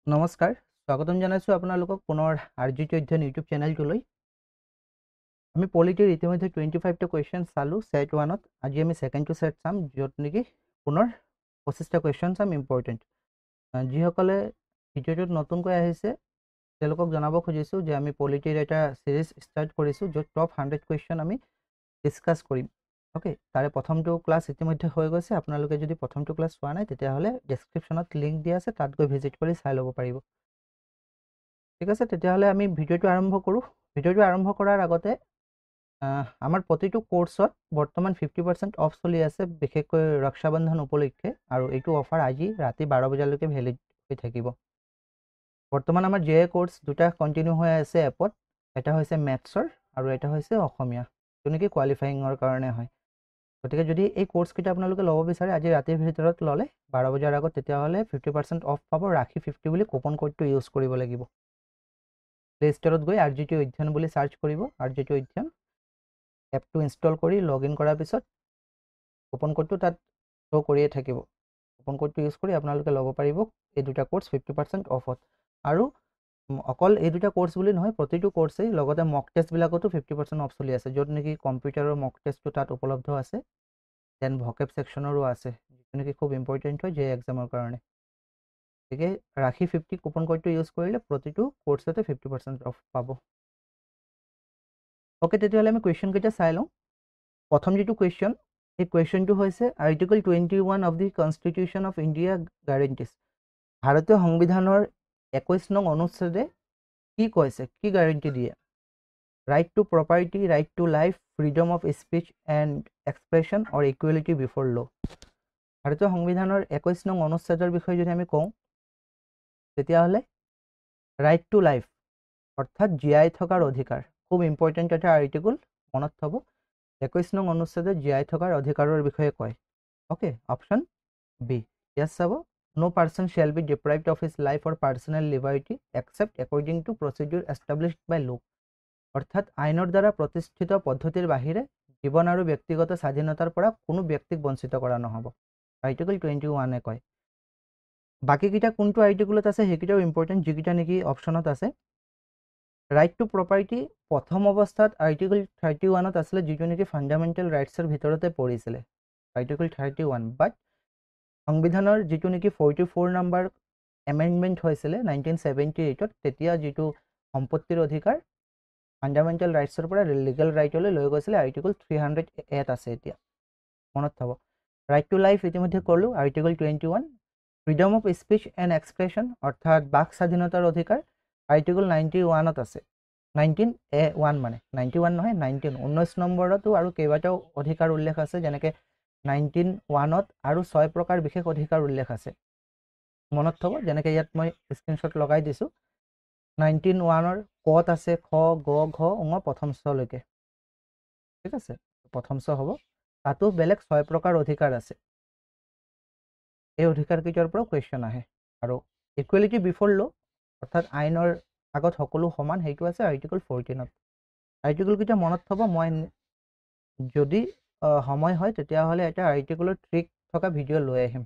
নমস্কাৰ স্বাগতম জনাইছো আপোনালোকক পুনৰ আৰজিটি অধ্যয়ন ইউটিউব চেনেলটোলৈ আমি পলিটিৰ ইতিমধ্যে 25 টা কোৱেশ্চন চালো সেট 1 ত আজি আমি সেকেন্ড টু সেট চাম যত নেকি পুনৰ 25 টা কোৱেশ্চন চাম ইম্পৰ্টেন্ট যিসকলে ভিডিওটোত নতুনকৈ আহিছে তেওঁলোকক জনাব খুজিছো যে আমি পলিটিৰ এটা সিৰিজ ষ্টাৰ্ট কৰিছো যত টপ 100 কোৱেশ্চন আমি ডিসকাস কৰিম ওকে তাৰে প্ৰথমটো ক্লাছ ইতিমধ্যে হৈ গৈছে আপোনালোকে যদি প্ৰথমটো ক্লাছ চোৱা নাই তেতিয়া হলে ডেসক্ৰিপচনত লিংক দিয়া আছে তাত গৈ ভিজিট কৰি চাই ল'ব পাৰিব ঠিক আছে তেতিয়াহলে আমি ভিডিওটো আৰম্ভ কৰো ভিডিওটো আৰম্ভ কৰাৰ আগতে আমাৰ প্ৰতিটো কোৰ্সত বৰ্তমান 50% অফ চলি আছে বিশেষকৈ ৰক্ষাবন্ধন উপলক্ষে আৰু এইটো অফাৰ আজি ৰাতি 12 বজালৈকে ভ্যালিড হৈ থাকিব বৰ্তমান আমাৰ জে কোৰ্স দুটা কন্টিনিউ হৈ আছে এপত এটা হৈছে ম্যাথছৰ আৰু এটা হৈছে অসমীয়া যেনেকৈ কোৱালিফাইংৰ কাৰণে হয় গতিকে যদি এই কোৰ্স কিটা আপোনালোকে ল'ব বিচাৰে আজি ৰাতিৰ ভিতৰত ল'লে 12 বজাৰ আগত তেতিয়া হলে 50% অফ পাব ৰাখি 50 বুলি কুপন কোডটো ইউজ কৰিব লাগিব প্লে ষ্টৰত গৈ আৰজিটি অধ্যয়ন বুলি সাৰ্চ কৰিব আৰজিটি অধ্যয়ন এপটো ইনষ্টল কৰি লগইন কৰাৰ পিছত কুপন কোডটো তাত শো কৰিয়ে থাকিব কুপন কোডটো ইউজ কৰি আপোনালোকে ল'ব পাৰিব এই দুটা কোৰ্স 50% অফত আৰু অকল এই দুটা কোৰ্স বুলি নহয় প্ৰতিটো কোৰ্সেই লগতে মক টেষ্ট বিলাকতো 50% অফ চলি আছে যত নেকি কম্পিউটাৰৰ মক টেষ্টটো তাত উপলব্ধ আছে দেন ভকেব সেকশনৰো আছে যিটো নেকি খুব ইম্পৰ্টেন্ট হয় যে এক্সামৰ কাৰণে গতিকে ৰাখি 50 কুপন কোডটো ইউজ কৰিলে প্ৰতিটো কোৰ্সতে 50% অফ পাব ওকে তেতিয়াহলে আমি কোৱেশ্চন কেইটা চাই লওঁ প্ৰথম যেটো কোৱেশ্চন এই কোৱেশ্চনটো হৈছে article 21 of the constitution of India guarantees ভাৰতীয় সংবিধানৰ 21 নং অনুচ্ছেদে কি কৈছে কি গ্যাৰান্টি দিয়ে right to property right to life freedom of speech and expression or equality before law ভাৰতীয় সংবিধানৰ 21 নং অনুচ্ছেদৰ বিষয়ে যদি আমি কওঁ তেতিয়া হলে right to life অৰ্থাৎ জীয়াই থকাৰ অধিকাৰ খুব ইম্পৰ্টেন্ট এটা আৰ্টিকল মনত থব 21 নং অনুচ্ছেদে জীয়াই থকাৰ অধিকাৰৰ বিষয়ে কয় ওকে অপশন বি ইয়াত চাব no person shall be deprived of his life or personal liberty except according to procedure established by law অৰ্থাৎ আইনৰ দ্বাৰা প্ৰতিষ্ঠিত পদ্ধতিৰ বাহিৰে জীৱন আৰু ব্যক্তিগত স্বাধীনতাৰ পৰা কোনো ব্যক্তিক বঞ্চিত কৰা নহব আৰ্টিকল 21 এ কয় বাকি কিটা কোনটো আৰ্টিকলত আছে হেকিটাও ইম্পৰ্টেন্ট যিকিটা নেকি অপশনত আছে right to property প্ৰথম অৱস্থাত আৰ্টিকল 31 ত আছিল যিটো নেকি ফান্ডামেন্টাল ৰাইটছৰ ভিতৰতে পৰিছিল আৰ্টিকল 31 বাট সংবিধানৰ যিটো নেকি 44 নম্বৰ এমেন্ডমেন্ট হৈছিল 1978 ত তেতিয়া যিটো সম্পত্তিৰ অধিকাৰ ফান্ডামেন্টাল ৰাইটছৰ পৰা লিগ্যাল ৰাইটলৈ লৈ গৈছিল আৰ্টিকল 308 আছে এতিয়া মনত থব right to life ইতিমধ্যে কৰলো article 21 freedom of speech and expression অৰ্থাৎ বাক স্বাধীনতাৰ অধিকাৰ আৰ্টিকল 91 ত আছে 19A1 মানে 91 নহয় 19 নম্বৰতো আৰু কেইবাটাও অধিকাৰ উল্লেখ আছে যেনেকৈ 19(1) ত আৰু 6 প্ৰকাৰ বিশেষ অধিকাৰ উল্লেখ আছে মনত থব যেনেকৈ ইয়াত মই স্ক্ৰিনশ্বট লগাই দিছো 19(1) ৰ কত আছে খ গ ঘ ঙ প্ৰথম লৈকে ঠিক আছে প্ৰথম হ'ব তাতো বেলেগ 6 প্ৰকাৰ অধিকাৰ আছে এই অধিকাৰ কিটাৰ পৰা কোৱেশ্চন আহে আৰু ইকুৱেলিটি বিফৰ ল অৰ্থাৎ আইনৰ আগত সকলো সমান হেতু আছে আৰ্টিকল 14 ত আৰ্টিকল কিটা মনত থব মই যদি সময় হয় তেতিয়া হলে এটা আৰ্টিকলৰ ট্ৰিক থকা ভিডিও লৈ আহিম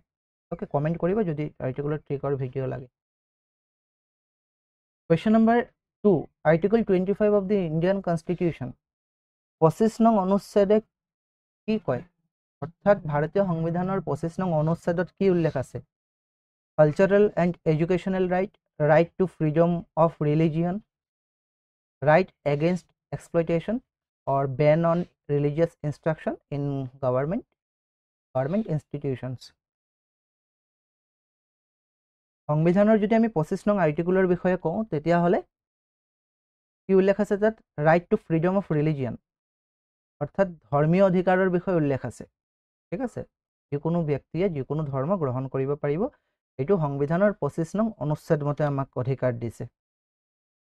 ওকে কমেন্ট কৰিব যদি আৰ্টিকলৰ ট্ৰিকৰ ভিডিও লাগে question number 2 article 25 of the Indian constitution 25 নং অনুচ্ছেদে কি কয় অৰ্থাৎ ভাৰতীয় সংবিধানৰ 25 নং অনুচ্ছেদত কি উল্লেখ আছে cultural and educational right to freedom of religion right against exploitation or ban on religious instruction in government institutions সংবিধানৰ যদি আমি 25 নং আৰ্টিকলৰ বিষয়ে কওঁ তেতিয়া হলে কি উল্লেখ আছে তাত right to freedom of religion অৰ্থাৎ ধৰ্মীয় অধিকাৰৰ বিষয়ে উল্লেখ আছে ঠিক আছে যিকোনো ব্যক্তিয়ে যিকোনো ধৰ্ম গ্ৰহণ কৰিব পাৰিব এটো সংবিধানৰ 25 নং অনুচ্ছেদ মতে আমাক অধিকাৰ দিছে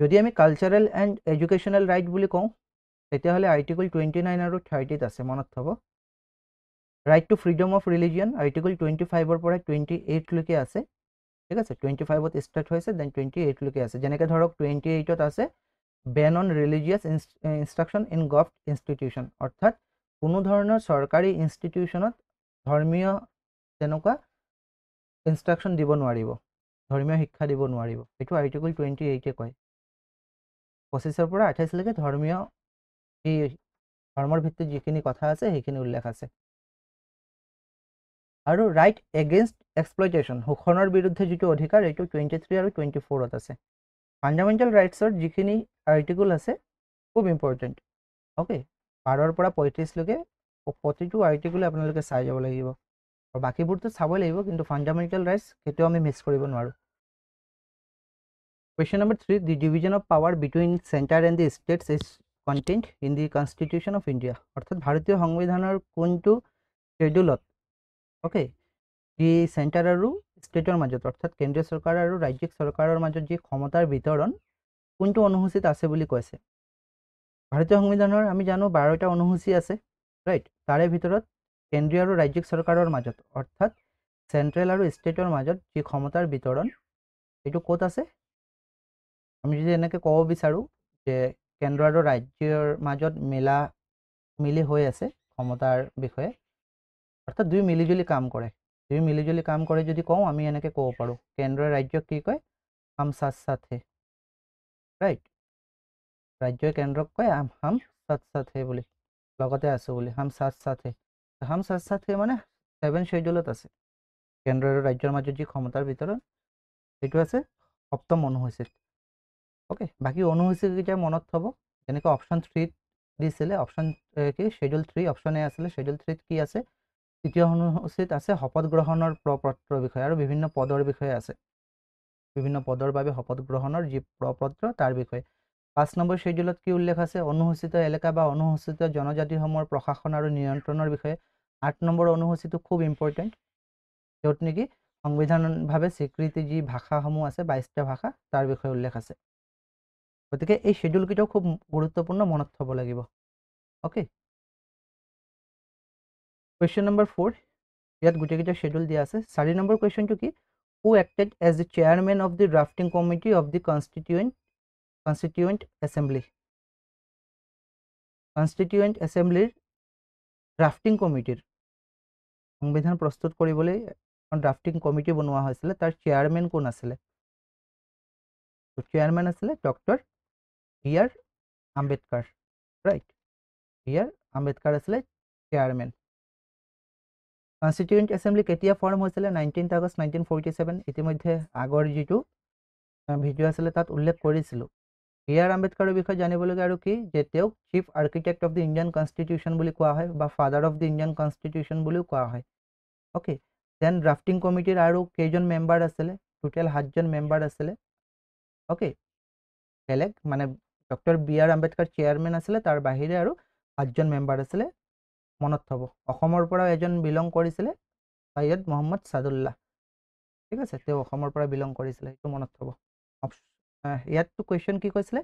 যদি আমি কালচাৰেল এণ্ড এডুকেশ্যনেল ৰাইট বুলি কওঁ তেতিয়া হলে আৰ্টিকল 29 আৰু 30 ত আছে মনত থব right to freedom of religion article 25 ৰ পৰা 28 লৈকে আছে ঠিক আছে 25 ত ষ্টাৰ্ট হৈছে দেন 28 লৈকে আছে যেনেকৈ ধৰক 28 ত আছে ban on religious instruction in government institution অৰ্থাৎ কোনো ধৰণৰ চৰকাৰী ইনষ্টিটিউচনত ধৰ্মীয় তেনেকুৱা ইনষ্ট্ৰাকশন দিব নোৱাৰিব ধৰ্মীয় শিক্ষা দিব নোৱাৰিব, এইটো আৰ্টিকল 28 কয়। 25ৰ পৰা 28লৈকে ধৰ্মীয় যি ধৰ্মৰ ভিত্তিত যিখিনি কথা আছে সেইখিনি উল্লেখ আছে। আৰু ৰাইট এগেইনষ্ট এক্সপ্লইটেশ্যন, শোষণৰ বিৰুদ্ধে যিটো অধিকাৰ, এইটো 23 আৰু 24ত আছে। ফাণ্ডামেণ্টেল ৰাইটছৰ যিখিনি আৰ্টিকল আছে খুব ইম্পৰ্টেণ্ট। অ'কে, 12ৰ পৰা 35লৈকে প্ৰতিটো আৰ্টিকলে আপোনালোকে চাই যাব লাগিব, আৰু বাকীবোৰতো চাবই লাগিব, কিন্তু ফাণ্ডামেণ্টেল ৰাইটছ কেতিয়াও আমি মিছ কৰিব নোৱাৰোঁ। Question number 3, the division of power between center and the states is contained in the Constitution of India. অর্থাৎ ভারতীয় সংবিধানৰ কোনটো শেডিউলত ওকে যি চেণ্টাৰ আৰু ষ্টেটৰ মাজত অৰ্থাৎ কেন্দ্ৰীয় চৰকাৰ আৰু ৰাজ্যিক চৰকাৰৰ মাজত যি ক্ষমতাৰ বিতৰণ কোনটো অনুসূচিত আছে বুলি কৈছে। ভাৰতীয় সংবিধানৰ আমি জানো 12টা অনুসূচী আছে, ৰাইট। তাৰে ভিতৰত কেন্দ্ৰীয় আৰু ৰাজ্যিক চৰকাৰৰ মাজত অৰ্থাৎ চেণ্ট্ৰেল আৰু ষ্টেটৰ মাজত যি ক্ষমতাৰ বিতৰণ এইটো ক'ত আছে। আমি যদি এনেকৈ ক'ব বিচাৰোঁ যে কেন্দ্ৰ আৰু ৰাজ্যৰ মাজত মিলি হৈ আছে ক্ষমতাৰ বিষয়ে, অৰ্থাৎ দুই মিলিজুলি কাম কৰে, যদি কওঁ আমি এনেকৈ ক'ব পাৰোঁ, কেন্দ্ৰই ৰাজ্যক কি কয়, হাম সাথ সাথ হে, ৰাইট। ৰাজ্যই কেন্দ্ৰক কয় হাম সাথ সাথ হে বুলি, লগতে আছোঁ বুলি, হাম সাথ সাথ হে। হাম সাথ সাথ হে মানে 7 শেডিউলত আছে। কেন্দ্ৰ আৰু ৰাজ্যৰ মাজত যি ক্ষমতাৰ ভিতৰত সেইটো আছে 7ম অনুসূচীত। ওকে, বাকী অনুসূচীকেইটা মনত থ'ব, যেনেকৈ অপশ্যন 3 দিছিলে, অপশ্যন কি শেডিউল 3 অপশ্যন এ আছিলে, শেডিউল 3 কি আছে, তৃতীয় অনুসূচীত আছে শপত গ্ৰহণৰ প্ৰপত্ৰৰ বিষয়ে আৰু বিভিন্ন পদৰ বিষয়ে আছে, বিভিন্ন পদৰ বাবে শপত গ্ৰহণৰ যি প্ৰপত্ৰ তাৰ বিষয়ে। 5 নম্বৰ শেডিউলত কি উল্লেখ আছে, অনুসূচিত এলেকা বা অনুসূচিত জনজাতিসমূহৰ প্ৰশাসন আৰু নিয়ন্ত্ৰণৰ বিষয়ে। 8 নম্বৰ অনুসূচীটো খুব ইম্পৰ্টেণ্ট, য'ত নেকি সংবিধানভাৱে স্বীকৃতি যি ভাষাসমূহ আছে 22টা ভাষা তাৰ বিষয়ে উল্লেখ আছে। গতিকে এই শেডিউলকেইটাও খুব গুৰুত্বপূৰ্ণ, মনত থ'ব লাগিব। অ'কে, কুৱেশ্যন নম্বৰ 4, ইয়াত গোটেইকেইটা শেডিউল দিয়া আছে। 4 নম্বৰ কুৱেশ্যনটো কি, who acted as the chairman of the drafting committee of the constituent assembly. Constituent এছেম্বলিৰ ড্ৰাফটিং কমিটিৰ সংবিধান প্ৰস্তুত কৰিবলৈ এখন ড্ৰাফটিং কমিটি বনোৱা হৈছিলে, তাৰ চেয়াৰমেন কোন আছিলে। চেয়াৰমেন আছিলে doctor BR. Ambedkar, right. BR. Ambedkar আছিলে চেয়াৰমেন। কনষ্টিটিউৱেণ্ট এছেম্বলি কেতিয়া ফৰ্ম হৈছিলে, 19 আগষ্ট 1947। ইতিমধ্যে আগৰ যিটো ভিডিঅ' আছিলে তাত উল্লেখ কৰিছিলোঁ। বি.আৰ. আম্বেদকাৰৰ বিষয়ে জানিবলগীয়া আৰু কি, যে তেওঁক chief architect of the Indian constitution বুলি কোৱা হয়, বা father of the Indian constitution বুলিও কোৱা হয়। অ'কে, দেন ড্ৰাফটিং কমিটিৰ আৰু কেইজন মেম্বাৰ আছিলে, টোটেল 7জন মেম্বাৰ আছিলে। অ'কে, বেলেগ মানে ডক্টৰ বি.আৰ. আম্বেদকাৰ চেয়াৰমেন আছিলে, তাৰ বাহিৰে আৰু 7জন মেম্বাৰ আছিলে, মনত থ'ব। অসমৰ পৰা এজন বিলং কৰিছিলে, সৈয়দ মহম্মদ ছাদুল্লাহ, ঠিক আছে, তেওঁ অসমৰ পৰা বিলং কৰিছিলে, সেইটো মনত থ'ব। ইয়াততো কুৱেশ্যন কি কৈছিলে,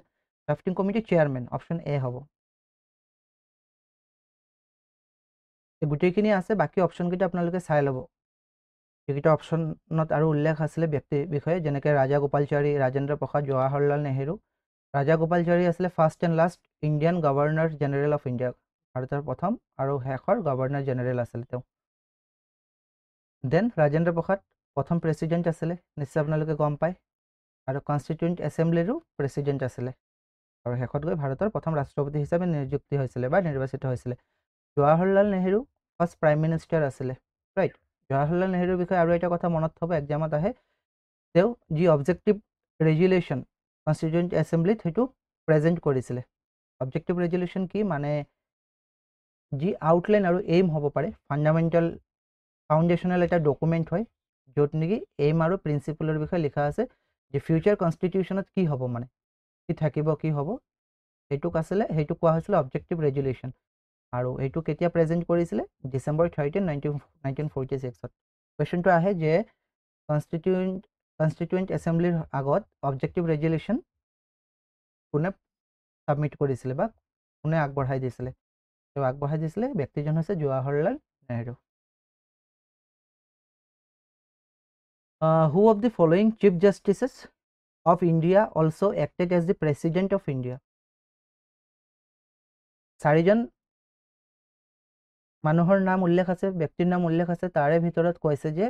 drafting committee chairman, option A হ'ব। গোটেইখিনি আছে, বাকী অপশ্যনকেইটা আপোনালোকে চাই ল'ব। এইকেইটা অপশ্যনত আৰু উল্লেখ আছিলে ব্যক্তিৰ বিষয়ে, যেনেকৈ ৰাজা গোপালচাৰী, ৰাজেন্দ্ৰ প্ৰসাদ, জৱাহৰলাল নেহেৰু। ৰাজা গোপালচাৰী আছিলে first and last Indian governor general of India, ভাৰতৰ প্ৰথম আৰু শেষৰ গভৰ্ণৰ জেনেৰেল আছিলে তেওঁ। দেন ৰাজেন্দ্ৰ প্ৰসাদ প্ৰথম প্ৰেচিডেণ্ট আছিলে, নিশ্চয় আপোনালোকে গম পায়, আৰু কনষ্টিটিউৱেণ্ট এছেম্বলিৰো প্ৰেচিডেণ্ট আছিলে, আৰু শেষত গৈ ভাৰতৰ প্ৰথম ৰাষ্ট্ৰপতি হিচাপে নিযুক্তি হৈছিলে বা নিৰ্বাচিত হৈছিলে। Jawaharlal Nehru first prime minister আছিলে, ৰাইট। জৱাহৰলাল নেহেৰুৰ বিষয়ে আৰু এটা কথা মনত থ'ব, এক্সামত আহে, তেওঁ যি অবজেক্টিভ ৰেজুলেশ্যন কনষ্টিটিউৱেণ্ট এছেম্বলিত সেইটো প্ৰেজেণ্ট কৰিছিলে। অবজেক্টিভ ৰেজুলেশ্যন কি মানে, যি আউটলাইন আৰু এইম হ'ব পাৰে, ফাণ্ডামেণ্টেল ফাউণ্ডেশ্যনেল এটা ডকুমেণ্ট হয়, য'ত নেকি এইম আৰু প্ৰিন্সিপলৰ বিষয়ে লিখা আছে, যে ফিউচাৰ কনষ্টিটিউশ্যনত কি হ'ব, মানে কি থাকিব, কি হ'ব, সেইটোক কোৱা হৈছিলে অবজেক্টিভ ৰেজুলেশ্যন। আৰু এইটো কেতিয়া প্ৰেজেণ্ট কৰিছিলে, ডিচেম্বৰ 13, 1946। কুৱেশ্যনটো আহে যে কনষ্টিটিউৱেণ্ট এছেম্বলিৰ আগত অবজেক্টিভ ৰেজুলেশ্যন কোনে ছাবমিট কৰিছিলে বা কোনে আগবঢ়াই দিছিলে, তেওঁ আগবঢ়াই দিছিলে, ব্যক্তিজন হৈছে Jawaharlal Nehru. Who of the following Chief Justices of India also acted as the President of India? 4জন মানুহৰ নাম উল্লেখ আছে, ব্যক্তিৰ নাম উল্লেখ আছে, তাৰে ভিতৰত কৈছে যে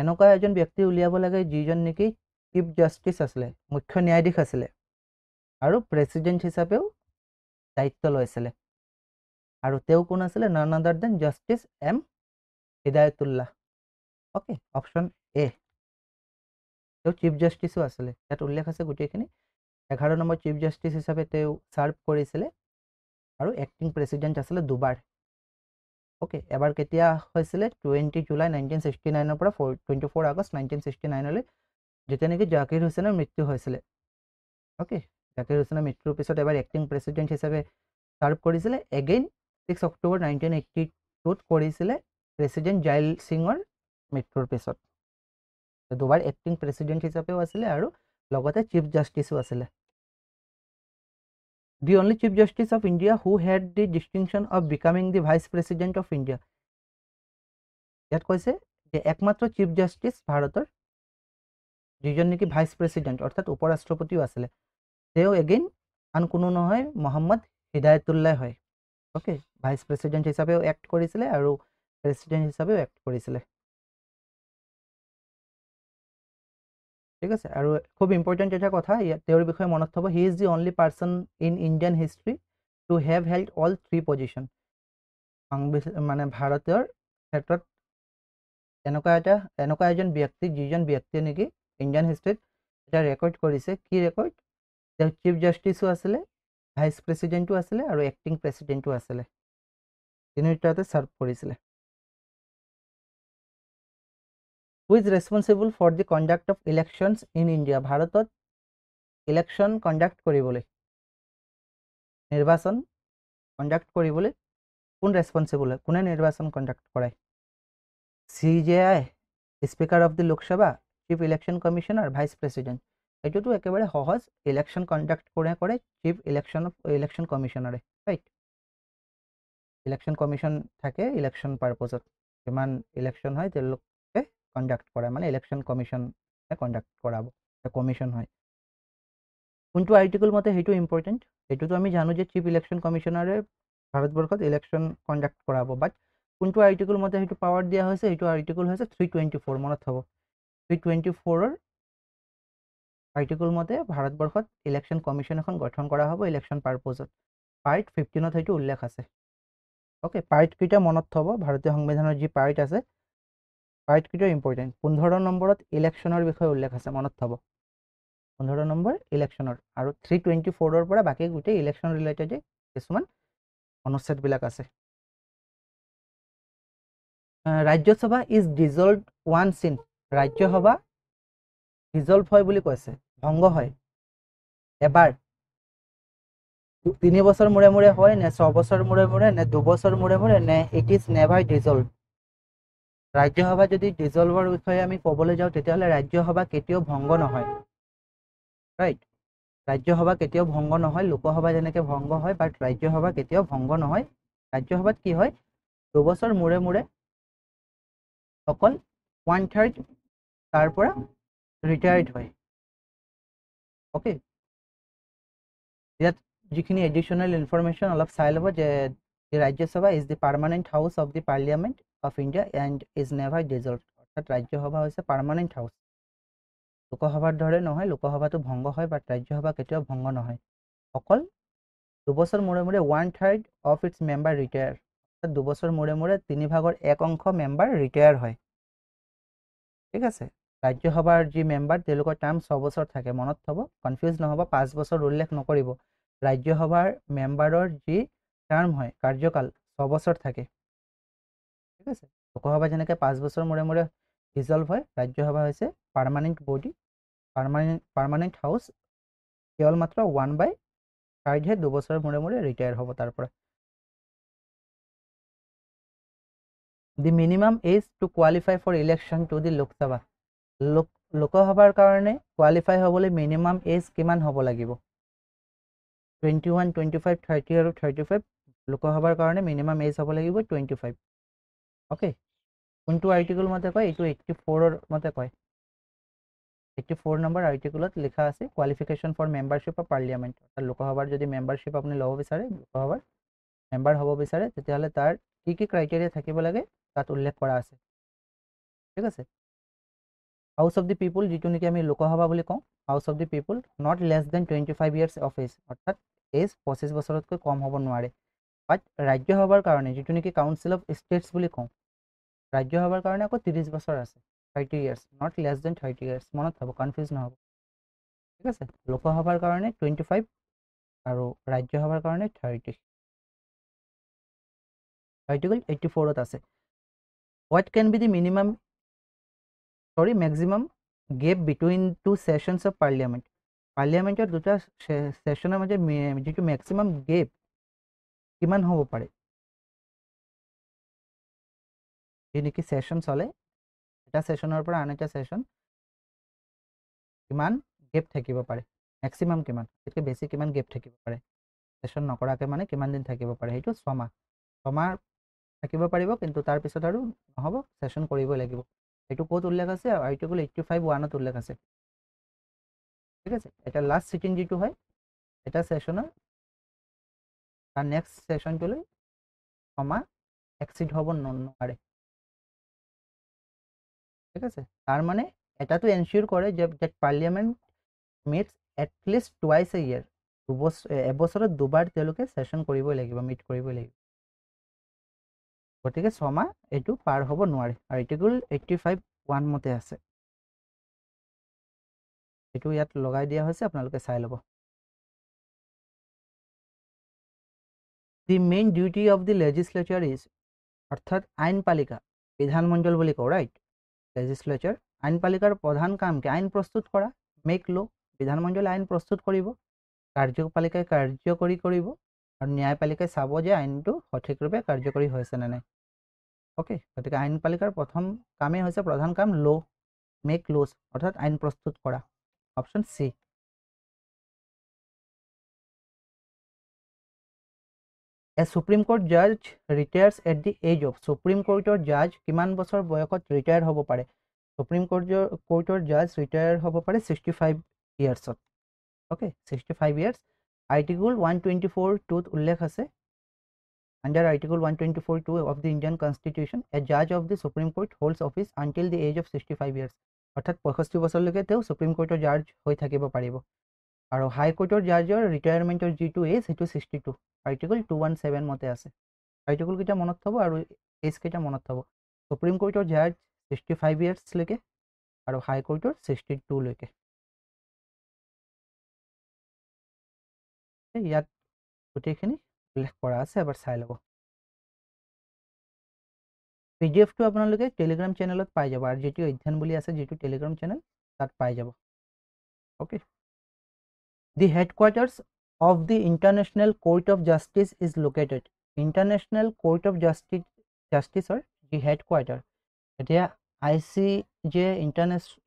এনেকুৱা এজন ব্যক্তি উলিয়াব লাগে যিজন নেকি চিফ জাষ্টিচ আছিলে, মুখ্য ন্যায়াধীশ আছিলে আৰু প্ৰেচিডেণ্ট হিচাপেও দায়িত্ব লৈছিলে। আৰু তেওঁ কোন আছিলে? None other than justice M Hidayatullah. Okay, option A. তেওঁ চিফ জাষ্টিছো আছিলে, ইয়াত উল্লেখ আছে গোটেইখিনি। 11 নম্বৰ চিফ জাষ্টিচ হিচাপে তেওঁ ছাৰ্ভ কৰিছিলে আৰু এক্টিং প্ৰেচিডেণ্ট আছিলে দুবাৰ। অ'কে, এবাৰ কেতিয়া হৈছিলে? 20 জুলাই 1969 পৰা 24 আগষ্ট 1969, যেতিয়া নেকি জাকিৰ হুছেইনৰ মৃত্যু হৈছিলে। অ'কে, জাকিৰ হুছেইনৰ মৃত্যুৰ পিছত এবাৰ এক্টিং প্ৰেচিডেণ্ট হিচাপে ছাৰ্ভ কৰিছিলে। এগেইন 6 অক্টোবৰ 1982 কৰিছিলে প্ৰেচিডেণ্ট জাইল সিঙৰ মৃত্যুৰ পিছত। দুবাৰ এক্টিং প্ৰেচিডেণ্ট হিচাপেও আছিলে আৰু লগতে চিফ জাষ্টিছো আছিলে। The only Chief Justice of India who had the distinction of becoming the Vice President of India. ইয়াত কৈছে যে একমাত্ৰ চিফ জাষ্টিচ ভাৰতৰ যিজন নেকি ভাইচ প্ৰেচিডেণ্ট অৰ্থাৎ উপ ৰাষ্ট্ৰপতিও আছিলে, তেওঁ এগেইন আন কোনো নহয়, মহম্মদ হিদায়তুল্লাহ হয়। অ'কে, ভাইচ প্ৰেচিডেণ্ট হিচাপেও এক্ট কৰিছিলে আৰু প্ৰেচিডেণ্ট হিচাপেও এক্ট কৰিছিলে। ঠিক আছে, আৰু খুব ইম্পৰ্টেণ্ট এটা কথা ইয়াত তেওঁৰ বিষয়ে মনত থ'ব, he is the only person in Indian history to have held all 3 position. মানে ভাৰতৰ ক্ষেত্ৰত এনেকুৱা এজন ব্যক্তি যিজন ব্যক্তিয়ে নেকি ইণ্ডিয়ান হিষ্ট্ৰীত এটা ৰেকৰ্ড কৰিছে। কি ৰেকৰ্ড? তেওঁ চিফ জাষ্টিছো আছিলে, ভাইচ প্ৰেচিডেণ্টো আছিলে আৰু এক্টিং প্ৰেচিডেণ্টো আছিলে, তিনিওটাতে ছাৰ্ভ কৰিছিলে। Who is responsible for the conduct of elections in India? ভাৰতত ইলেকশ্যন কণ্ডাক্ট কৰিবলৈ, নিৰ্বাচন কণ্ডাক্ট কৰিবলৈ কোন ৰেছপনচিবল হয়? কোনে নিৰ্বাচন কণ্ডাক্ট কৰায়? CJI, speaker of the Lok Sabha, chief election commissioner, vice president. এইটোতো একেবাৰে সহজ, ইলেকশ্যন কণ্ডাক্ট কোনে কৰে? চিফ ইলেকশ্যন কমিশ্যনাৰে, ৰাইট। ইলেকশ্যন কমিশ্যন থাকে ইলেকশ্যন পাৰপজত, যিমান ইলেকশ্যন হয় তেওঁলোকে কণ্ডাক্ট কৰে, মানে ইলেকশ্যন কমিশ্যনে কণ্ডাক্ট কৰাব, কমিশ্যন হয়। কোনটো আৰ্টিকল মতে সেইটো ইম্পৰ্টেণ্ট। সেইটোতো আমি জানো যে চিফ ইলেকশ্যন কমিশ্যনাৰে ভাৰতবৰ্ষত ইলেকশ্যন কণ্ডাক্ট কৰাব, বাট কোনটো আৰ্টিকল মতে সেইটো পাৱাৰ দিয়া হৈছে? সেইটো আৰ্টিকল হৈছে 324, মনত থ'ব। 324 আৰ্টিকল মতে ভাৰতবৰ্ষত ইলেকশ্যন কমিশ্যন এখন গঠন কৰা হ'ব ইলেকশ্যন পাৰপজত। পাৰ্ট 15ত সেইটো উল্লেখ আছে। অ'কে, পাৰ্টকেইটা মনত থ'ব, ভাৰতীয় সংবিধানৰ যি পাৰ্ট আছে পাৰ্টকেইটা ইম্পৰ্টেণ্ট। 15 নম্বৰত ইলেকশ্যনৰ বিষয়ে উল্লেখ আছে, মনত থ'ব। 15 নম্বৰ ইলেকশ্যনৰ, আৰু 324 পৰা বাকী গোটেই ইলেকশ্যন ৰিলেটেডে কিছুমান অনুচ্ছেদবিলাক আছে। Rajya Sabha is dissolved once in, Rajya Sabha dissolved হয় বুলি কৈছে, ভংগ হয় এবাৰ। 3 বছৰ মূৰে মূৰে হয় নে 6 বছৰ মূৰে মূৰে নে 2 বছৰ মূৰে মূৰে নে it is never dissolved? Rajya Sabha যদি ডিজলভৰ বিষয়ে আমি ক'বলৈ যাওঁ তেতিয়াহ'লে ৰাজ্যসভা কেতিয়াও ভংগ নহয়, ৰাইট। ৰাজ্যসভা কেতিয়াও ভংগ নহয়, লোকসভা যেনেকৈ ভংগ হয়, বাট ৰাজ্যসভা কেতিয়াও ভংগ নহয়। ৰাজ্যসভাত কি হয়? 2 বছৰ মূৰে মূৰে অকল 1/3 তাৰ পৰা ৰিটায়াৰ্ড হয়। অ'কে, ইয়াত যিখিনি এডিশ্যনেল ইনফৰমেশ্যন অলপ চাই ল'ব যে Rajya Sabha is the permanent house of the parliament of India and is never dissolved, অৰ্থাৎ ৰাজ্যসভা হৈছে পাৰ্মানেণ্ট হাউচ। লোকসভাৰ দৰে নহয়, লোকসভাটো ভংগ হয়, বাট ৰাজ্যসভা কেতিয়াও ভংগ নহয়। অকল 2 বছৰ মূৰে মূৰে 1/3 অফ ইটছ মেম্বাৰ ৰিটায়াৰ, অৰ্থাৎ 2 বছৰ মূৰে মূৰে 1/3 মেম্বাৰ ৰিটায়াৰ হয়। ঠিক আছে, ৰাজ্যসভাৰ যি মেম্বাৰ তেওঁলোকৰ টাৰ্ম 6 বছৰ থাকে, মনত থ'ব, কনফিউজ নহ'ব, 5 বছৰ উল্লেখ নকৰিব। ৰাজ্যসভাৰ মেম্বাৰৰ যি টাৰ্ম হয়, কাৰ্যকাল 6 বছৰ থাকে। ঠিক আছে, লোকসভা যেনেকৈ 5 বছৰ মূৰে মূৰে ডিজলভ হয়, ৰাজ্যসভা হৈছে পাৰ্মানেণ্ট বডি, পাৰ্মানেণ্ট হাউচ, কেৱল মাত্ৰ 1/3হে 2 বছৰ মূৰে মূৰে ৰিটায়াৰ হ'ব তাৰ পৰা। The minimum age to qualify for election to the Lok Sabha, লোকসভাৰ কাৰণে কোৱালিফাই হ'বলৈ মিনিমাম এজ কিমান হ'ব লাগিব? 21, 25, 30 আৰু 35। লোকসভাৰ কাৰণে মিনিমাম এজ হ'ব লাগিব 25। অ'কে, কোনটো আৰ্টিকল মতে কয়? এইটো 84 মতে কয়। 84 নম্বৰ আৰ্টিকলত লিখা আছে qualification for membership of parliament, অৰ্থাৎ লোকসভাৰ যদি মেম্বাৰশ্বিপ আপুনি ল'ব বিচাৰে, লোকসভাৰ মেম্বাৰ হ'ব বিচাৰে, তেতিয়াহ'লে তাৰ কি কি ক্ৰাইটেৰিয়া থাকিব লাগে তাত উল্লেখ কৰা আছে। ঠিক আছে, হাউচ অফ দি পিপুল যিটো নেকি আমি লোকসভা বুলি কওঁ, house of the people not less than 25 years of age, অৰ্থাৎ এজ 25 বছৰতকৈ কম হ'ব নোৱাৰে। বাট ৰাজ্যসভাৰ কাৰণে যিটো নেকি কাউন্সিল অফ ষ্টেটছ বুলি কওঁ, ৰাজ্যসভাৰ কাৰণে আকৌ 30 বছৰ আছে, 30 years, not less than 30 years, মনত থ'ব, কনফিউজ নহ'ব। ঠিক আছে, লোকসভাৰ কাৰণে 25 আৰু ৰাজ্যসভাৰ কাৰণে 30। আৰ্টিকল 84ত আছে, what can be the maximum gap between two sessions of parliament. পাৰ্লিয়ামেণ্টৰ দুটা ছেশ্যনৰ মাজত যিটো মেক্সিমাম গেপ কিমান হ'ব পাৰে, যি নেকি ছেশ্যন চলে, এটা ছেশ্যনৰ পৰা আন এটা ছেশ্যন কিমান গেপ থাকিব পাৰে, মেক্সিমাম কিমান, গতিকে বেছি কিমান গেপ থাকিব পাৰে, ছেশ্যন নকৰাকৈ মানে কিমান দিন থাকিব পাৰে, সেইটো 6 মাহ থাকিব পাৰিব, কিন্তু তাৰপিছত আৰু নহ'ব, ছেশ্যন কৰিবই লাগিব। এইটো ক'ত উল্লেখ আছে, আৰ্টিকল 85(1)ত উল্লেখ আছে। ঠিক আছে, এটা লাষ্ট চিটিং যিটো হয় এটা ছেশ্যনৰ তাৰ নেক্সট ছেশ্যনটোলৈ 6 মাহ এক্সিড হ'ব নোৱাৰে। ঠিক আছে, তাৰ মানে এটাটো এনচিয়ৰ কৰে যে পাৰ্লিয়ামেণ্ট মিটছ এটলিষ্ট টুৱাইচ এ ইয়েৰ, এবছৰত দুবাৰ তেওঁলোকে ছেশ্যন কৰিবই লাগিব, মিট কৰিবই লাগিব। গতিকে 6 মাহ এইটো পাৰ হ'ব নোৱাৰে, আৰ্টিকল 85(1) মতে আছে, এইটো ইয়াত লগাই দিয়া হৈছে, আপোনালোকে চাই ল'ব। The main duty of the legislature is, অৰ্থাৎ আইনপালিকা, বিধানমণ্ডল বুলি কওঁ, ৰাইট, লেজিসলেচাৰ, আইনপালিকাৰ প্ৰধান কাম কি, আইন প্ৰস্তুত কৰা, মেক ল', বিধানমণ্ডলে আইন প্ৰস্তুত কৰিব, কাৰ্যপালিকাই কাৰ্যকৰী কৰিব, আৰু ন্যায়পালিকাই চাব যে আইনটো সঠিকৰূপে কাৰ্যকৰী হৈছে নে নাই। অ'কে, গতিকে আইনপালিকাৰ প্ৰথম কামেই হৈছে, প্ৰধান কাম ল', মেক লজ, অৰ্থাৎ আইন প্ৰস্তুত কৰা, option C. A supreme court জাজ retires at the age of, supreme কোৰ্টৰ জাজ কিমান বছৰ বয়সত ৰিটায়াৰ হ'ব পাৰে, সুপ্ৰিম কোৰ্টৰ জাজ ৰিটায়াৰ হ'ব পাৰে 65 ইয়াৰ্ছত। Okay, 65 years. আৰ্টিকল 124(2)ত উল্লেখ আছে, under article 124(2) of the Indian constitution, a জাজ of the supreme court holds office until the age of 65 years, অৰ্থাৎ 65 বছৰলৈকে তেওঁ সুপ্ৰিম কোৰ্টৰ জাজ হৈ থাকিব পাৰিব। আৰু হাইকোৰ্টৰ জাজৰ ৰিটায়াৰমেণ্টৰ যিটো এজ সেইটো 62, আৰ্টিকল 217 মতে আছে। আৰ্টিকল কেইটা মনত থ'ব আৰু এজ কেইটা মনত থ'ব, সুপ্ৰিম কোৰ্টৰ জাজ 65 ইয়াৰ্ছলৈকে আৰু হাইকোৰ্টৰ 62লৈকে। ইয়াত গোটেইখিনি উল্লেখ কৰা আছে, এবাৰ চাই ল'ব। PDF টো আপোনালোকে টেলিগ্ৰাম চেনেলত পাই যাব, আৰু যিটো অধ্যয়ন বুলি আছে যিটো টেলিগ্ৰাম চেনেল তাত পাই যাব। Okay, the headquarters of the international court of justice is located, international court of জাষ্টিছৰ যি হেডকোৱাৰ্টাৰ, এতিয়া ICJ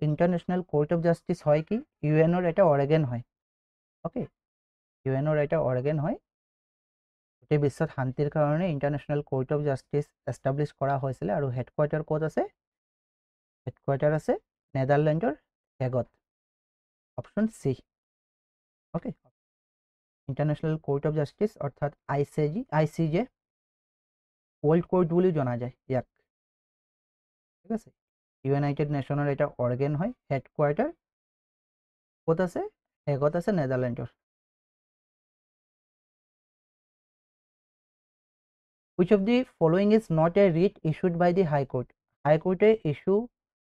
international court of justice হয় কি, UN-ৰ এটা অৰ্গেন হয়। অ'কে, UN-ৰ এটা অৰ্গেন হয়, গোটেই বিশ্বত শান্তিৰ কাৰণে international court of justice establish কৰা হৈছিলে, আৰু হেডকোৱাৰ্টাৰ ক'ত আছে, হেডকোৱাৰ্টাৰ আছে নেদাৰলেণ্ডৰ হেগত, option C. Okay, international court of justice অৰ্থাৎ ICJ ৱৰ্ল্ড কোৰ্ট বুলি জনা যায় ইয়াক। ঠিক আছে, ইউনাইটেড নেশ্যনৰ এটা অৰ্গেন হয়, হেডকোৱাৰ্টাৰ ক'ত আছে, হেগত আছে, নেদাৰলেণ্ডৰ। Which of the following is not a writ issued by the High Court? হাইকোৰ্টে ইছ্যু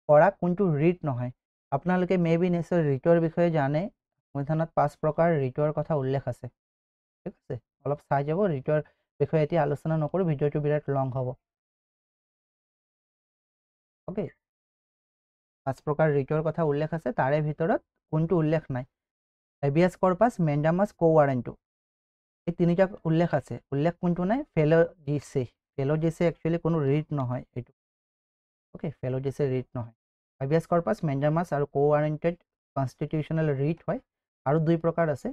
কৰা কোনটো ৰিট নহয়। আপোনালোকে মেবি নিশ্চয় ৰিটৰ বিষয়ে জানে, সংবিধানত 5 প্ৰকাৰ ৰিটৰ কথা উল্লেখ আছে। ঠিক আছে, অলপ চাই যাব, ৰিটৰ বিষয়ে এতিয়া আলোচনা নকৰোঁ, ভিডিঅ'টো বিৰাট লং হ'ব। অ'কে, 5 প্ৰকাৰ ৰিটৰ কথা উল্লেখ আছে, তাৰে ভিতৰত কোনটো উল্লেখ নাই, হেবিয়াছ কৰ্পাছ, মেণ্ডামাছ, কো ৱাৰেণ্টটো, এই তিনিটা উল্লেখ আছে, উল্লেখ কোনটো নাই, ফেল'ডিছে। ফেল'ডিছে একচুৱেলি কোনো ৰিট নহয় এইটো। অ'কে, ফেল'ডিছে ৰিট নহয়, হেবিয়াছ কৰ্পাছ, মেণ্ডামাছ আৰু কো ৱাৰেণ্টেড কনষ্টিটিউশ্যনেল ৰিট হয়। আৰু 2 প্ৰকাৰ আছে,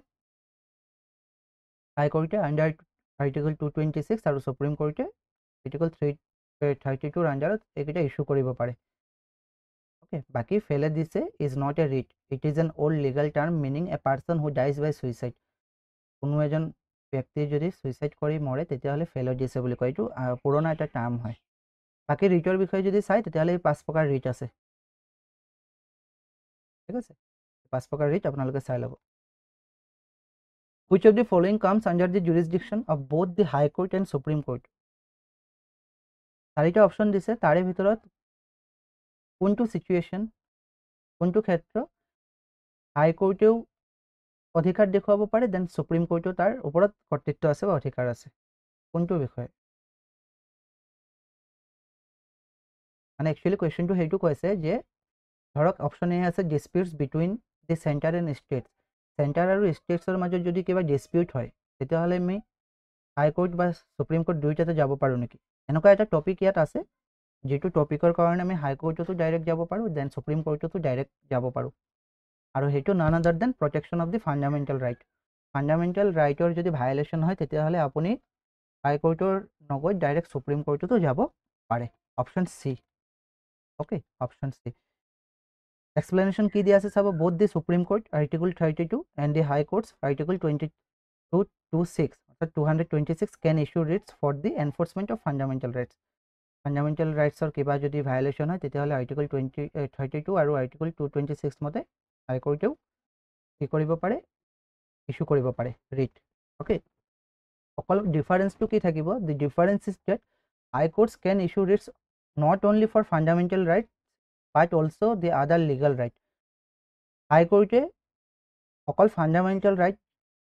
হাইকোৰ্টে আণ্ডাৰ আৰ্টিকল 226 আৰু সুপ্ৰিম কোৰ্টে আৰ্টিকল 332ৰ আণ্ডাৰত এইকেইটা ইছ্যু কৰিব পাৰে। অ'কে, বাকী felo de se is not a writ, it is an old legal term meaning a person who dies by suicide, কোনো এজন ব্যক্তি যদি ছুইচাইড কৰি মৰে তেতিয়াহ'লে ফেল'ডিছে বুলি কয়, এইটো পুৰণা এটা টাৰ্ম হয়। বাকী ৰিটৰ বিষয়ে যদি চাই তেতিয়াহ'লে 5 প্ৰকাৰ ৰিট আছে। ঠিক আছে, 5 প্ৰকাৰ ৰিট আপোনালোকে চাই ল'ব। Which of the following comes under the jurisdiction of both the High Court and Supreme Court? 4টা অপশ্যন দিছে, তাৰে ভিতৰত কোনটো সিচুৱেশ্যন, কোনটো ক্ষেত্ৰ হাই কোৰ্টেও অধিকাৰ দেখুৱাব পাৰে, দেন সুপ্ৰিম কোৰ্টেও তাৰ ওপৰত কৰ্তৃত্ব আছে বা অধিকাৰ আছে, কোনটো বিষয়ে? মানে একচুৱেলি কুৱেশ্যনটো সেইটো কৈছে যে ধৰক অপশ্যন এ আছে disputes between the centre and states, centre আৰু ষ্টেটছৰ মাজত যদি কিবা ডিসপিউট হয় তেতিয়াহ'লে আমি হাই কোৰ্ট বা সুপ্ৰিম কোৰ্ট দুইটাতে যাব পাৰোঁ নেকি? এনেকুৱা এটা টপিক ইয়াত আছে যিটো টপিকৰ কাৰণে আমি হাই কোৰ্টতো ডাইৰেক্ট যাব পাৰোঁ, দেন সুপ্ৰিম কোৰ্টতো ডাইৰেক্ট যাব পাৰোঁ, আৰু সেইটো none other than protection of the fundamental right. Fundamental ৰাইটৰ যদি ভায়লেশ্যন হয় তেতিয়াহ'লে আপুনি হাই কোৰ্টৰ নগৈ ডাইৰেক্ট সুপ্ৰিম কোৰ্টতো যাব পাৰে। Option C. Okay, option C. Explanation কি দিয়া আছে চাব, both the supreme court article 32 and the high courts article 2226 অৰ্থাৎ 226 can issue writs for the enforcement of fundamental rights. Fundamental ৰাইটছৰ কিবা যদি ভায়লেশ্যন হয় তেতিয়াহ'লে আৰ্টিকল 32 আৰু আৰ্টিকল 226 মতে হাই কোৰ্টেও কি কৰিব পাৰে, ইছ্যু কৰিব পাৰে ৰিট। অ'কে, অকল ডিফাৰেঞ্চটো কি থাকিব, the difference is that high courts can issue writs not only for fundamental right but also' the other legal right. হাই কোৰ্টে অকল ফাণ্ডামেণ্টেল ৰাইট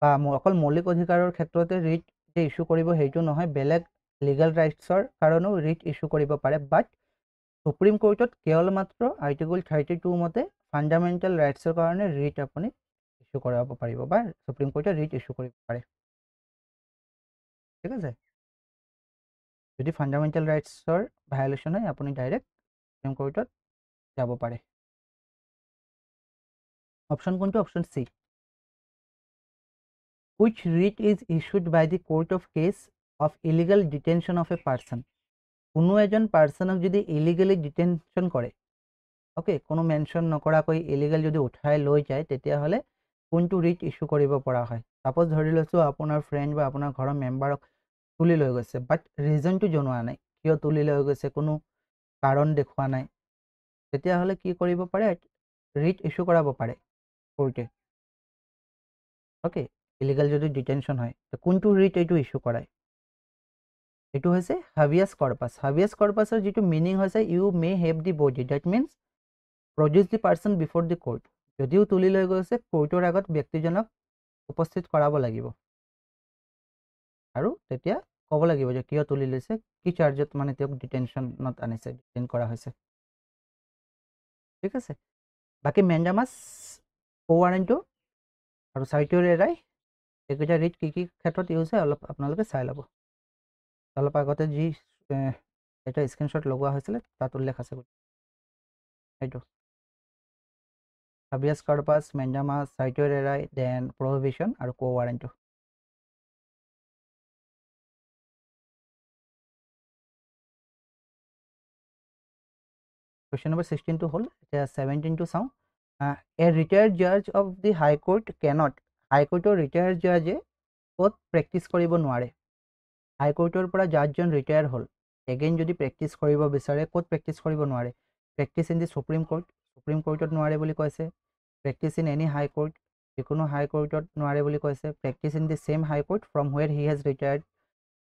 বা অকল মৌলিক অধিকাৰৰ ক্ষেত্ৰতে ৰিট যে ইছ্যু কৰিব সেইটো নহয়, বেলেগ লিগেল ৰাইটছৰ কাৰণেও ৰিট ইছ্যু কৰিব পাৰে, বাট সুপ্ৰিম কোৰ্টত কেৱল মাত্ৰ আৰ্টিকল 32 মতে ফাণ্ডামেণ্টেল ৰাইটছৰ কাৰণে ৰিট আপুনি ইছ্যু কৰাব পাৰিব বা সুপ্ৰিম কোৰ্টে ৰিট ইছ্যু কৰিব পাৰে। ঠিক আছে, যদি ফাণ্ডামেণ্টেল ৰাইটছৰ ভায়লেশ্যন হয় আপুনি ডাইৰেক্ট সুপ্ৰিম কোৰ্টত যাব পাৰে। অপশ্যন কোনটো? Option C. Which writ is issued by the court of case of illegal detention of a person? কোনো এজন পাৰ্চনক যদি ইলিগেলি ডিটেনশ্যন কৰে, অ'কে, কোনো মেনশ্যন নকৰাকৈ ইলিগেল যদি উঠাই লৈ যায় তেতিয়াহ'লে কোনটো ৰিট ইছ্যু কৰিব পৰা হয়? ছাপ'জ ধৰি লৈছোঁ আপোনাৰ ফ্ৰেণ্ড বা আপোনাৰ ঘৰৰ মেম্বাৰক তুলি লৈ গৈছে, বাট ৰিজনটো জনোৱা নাই, কিয় তুলি লৈ গৈছে কোনো কাৰণ দেখুওৱা নাই, তেতিয়াহ'লে কি কৰিব পাৰে, ৰিট ইছ্যু কৰাব পাৰে কোৰ্টে। অ'কে, ইলিগেল যদি ডিটেনশ্যন হয় কোনটো ৰিট এইটো ইছ্যু কৰায়? এইটো হৈছে হাবিয়াছ কৰ্পাছ। হাবিয়াছ কৰ্পাছৰ যিটো মিনিং হৈছে you may have the body, that means produce the person before the court. যদিও তুলি লৈ গৈছে কোৰ্টৰ আগত ব্যক্তিজনক উপস্থিত কৰাব লাগিব আৰু তেতিয়া ক'ব লাগিব যে কিয় তুলি লৈছে, কি চাৰ্জত মানে তেওঁক ডিটেনশ্যনত আনিছে, ডিটেইন কৰা হৈছে। ঠিক আছে, বাকী মেণ্ডামাছ, কো ৱাৰেণ্টটো আৰু চাৰ্টিঅ'ৰেৰাই এইকেইটা ৰিট কি কি ক্ষেত্ৰত ইউজ হয় অলপ আপোনালোকে চাই ল'ব। অলপ আগতে যি এটা স্ক্ৰীনশ্বট লগোৱা হৈছিলে তাত উল্লেখ আছে এইটো হাবিয়াছ কৰ্পাছ, মেণ্ডামাছ, চাৰ্টিঅ'ৰেৰাই, দেন প্ৰহিবিশ্যন আৰু কো ৱাৰেণ্টটো। কুৱেশ্যন নম্বৰ 16টো হ'ল, এতিয়া 17টো চাওঁ। এ ৰিটায়াৰ্ড জাজ of the high court cannot, high কোৰ্টৰ ৰিটায়াৰ্ড জাজে ক'ত প্ৰেক্টিছ কৰিব নোৱাৰে? হাই কোৰ্টৰ পৰা জাজজন ৰিটায়াৰ হ'ল, এগেইন যদি প্ৰেক্টিছ কৰিব বিচাৰে ক'ত প্ৰেক্টিছ কৰিব নোৱাৰে? Practice in the supreme court, supreme কোৰ্টত নোৱাৰে বুলি কৈছে। Practice in any high court, যিকোনো হাই কোৰ্টত নোৱাৰে বুলি কৈছে। Practice in the same high court from where he has retired,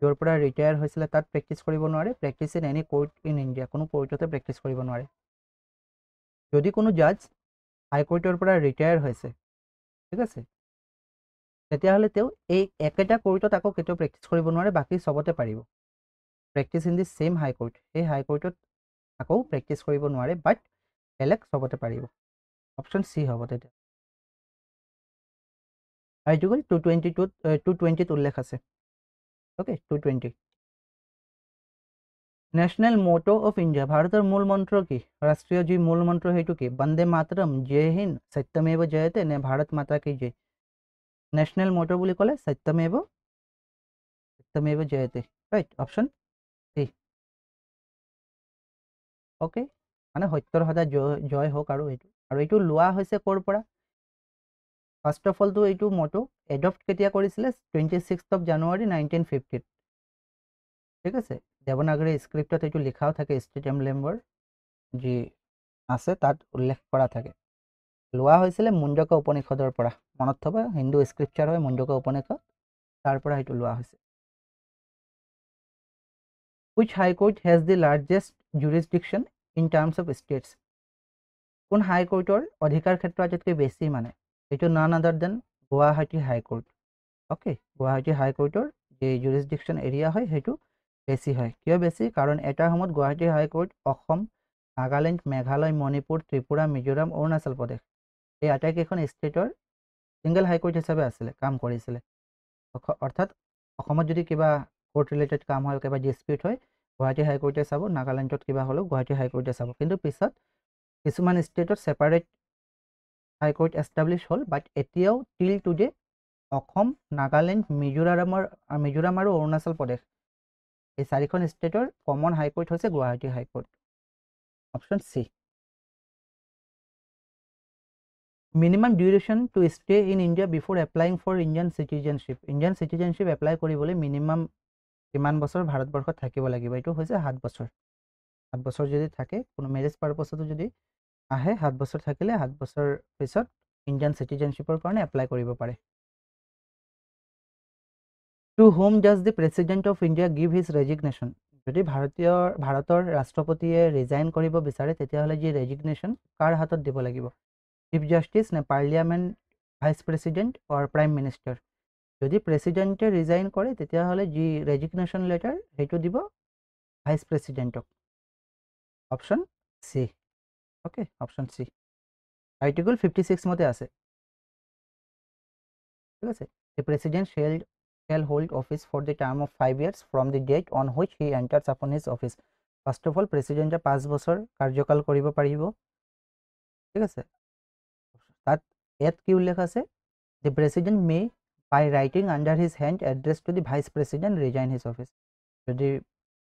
য'ৰ পৰা ৰিটায়াৰ হৈছিলে তাত প্ৰেক্টিছ কৰিব নোৱাৰে। Practice in any court in India, কোনো কোৰ্টতে প্ৰেক্টিছ কৰিব নোৱাৰে। যদি কোনো জাজ হাই কোৰ্টৰ পৰা ৰিটায়াৰ হৈছে, ঠিক আছে, তেতিয়াহ'লে তেওঁ এই একেটা কোৰ্টত আকৌ কেতিয়াও প্ৰেক্টিছ কৰিব নোৱাৰে, বাকী চবতে পাৰিব। Practice in the same high court, সেই হাই কোৰ্টত আকৌ প্ৰেক্টিছ কৰিব নোৱাৰে, বাট বেলেগ চবতে পাৰিব। অপশ্যন চি হ'ব তেতিয়া। আৰ্টিকল 220ত উল্লেখ আছে। Okay, 220 national motto of India, ভাৰতৰ মূল মন্ত্ৰ কি? ৰাষ্ট্ৰীয় যি মূল মন্ত্ৰ সেইটো কি? বন্দে মাতৰম, জয় হিন্দ, সত্যমেৱ জয়তে নে ভাৰত মাতা কি জয়? নেশ্যনেল মটো বুলি ক'লে সত্যমেৱ জয়তে, ৰাইট, অপশ্যন চি। অ'কে, মানে সত্যৰ সদায় জয় হওক, আৰু এইটো লোৱা হৈছে ক'ৰ পৰা? ফাৰ্ষ্ট অফ অলটো এইটো মটো এডপ্ট কেতিয়া কৰিছিলে? 26 জানুৱাৰী 1950। ঠিক আছে, দেৱনাগৰী স্ক্ৰিপ্টত এইটো লিখাও থাকে, ষ্টেট এমব্লেমৰ যি আছে তাত উল্লেখ কৰা থাকে, লোৱা হৈছিলে মুণ্ডকা উপনিষদৰ পৰা মনত থবা হিন্দু স্ক্ৰিপচাৰ হয় মুণ্ডকা উপনিষদ তাৰ পৰা এইটো লোৱা হৈছে Which high court has the largest jurisdiction in terms of states কোন হাই কোৰ্টৰ অধিকাৰ ক্ষেত্ৰ আটাইতকৈ বেছি মানে এইটো none other than Guwahati high court okay Guwahati হাই কোৰ্টৰ যে জুৰিসডিকশন এৰিয়া হয় হেতু বেছি হয় কিয় বেছি কাৰণ এটা সময়ত গুৱাহাটী হাই কোৰ্ট অসম নাগালেণ্ড মেঘালয় মণিপুৰ ত্ৰিপুৰা মিজোৰাম অৰুণাচল প্ৰদেশ এই আটাইকেইখন ষ্টেটৰ সিঙ্গেল হাই কোৰ্ট হিচাপে আছিল কাম কৰিছিল অৰ্থাৎ অসমত যদি কিবা কোৰ্ট ৰিলেটেড কাম হয় কিবা ডিসপিউট হয় গুৱাহাটী হাই কোৰ্টে চাব নাগালেণ্ডত কিবা হলো গুৱাহাটী হাই কোৰ্টে চাব কিন্তু পিছত কিছুমান ষ্টেটৰ সেপাৰেট হাই কোৰ্ট এস্টাব্লিশ হল বাট এতিয়াও টিল টুডে অসম নাগালেণ্ড মিজোৰাম আৰু অৰুণাচল প্ৰদেশ এই চাৰিখন ষ্টেটৰ কমন হাই কোৰ্ট হৈছে Guwahati high court option C minimum duration to stay in India before applying for Indian citizenship apply কৰিবলৈ minimum কিমান বছৰ ভাৰতবৰ্ষত থাকিব লাগিব এটো হৈছে 7 বছৰ 7 বছৰ যদি থাকে কোনো মেৰেজ পাৰপসতো যদি আহে 7 বছৰ থাকিলে 7 বছৰ পিছত ইন্ডিয়ান সিটিজেনশিপৰ কাৰণে এপ্লাই কৰিব পাৰে To whom does the President of India give his resignation? যদি ভাৰতৰ ৰাষ্ট্ৰপতিয়ে ৰিজাইন কৰিব বিচাৰে তেতিয়াহলে যি ৰেজিগনেশ্যন কাৰ হাতত দিব লাগিব চিফ জাস্টিস নে পাৰ্লিয়ামেন্ট ভাইস প্ৰেসিডেন্ট অৰ প্ৰাইম মিনিষ্টাৰ যদি প্ৰেসিডেন্টে ৰিজাইন কৰে তেতিয়াহলে যি ৰেজিগনেশ্যন লেটাৰ হেতু দিব ভাইস প্ৰেসিডেন্টক অপশন সি ওকে অপশন সি আৰ্টিকল 56 মতে আছে ঠিক আছে the president shall hold office for the term of 5 years from the date on which he enters upon his office first of all president 5 বছৰ কাৰ্যকাল কৰিব পাৰিব ঠিক আছে তাত এত কি উল্লেখ আছে the president may by writing under his hand address to the vice president resign his office যদি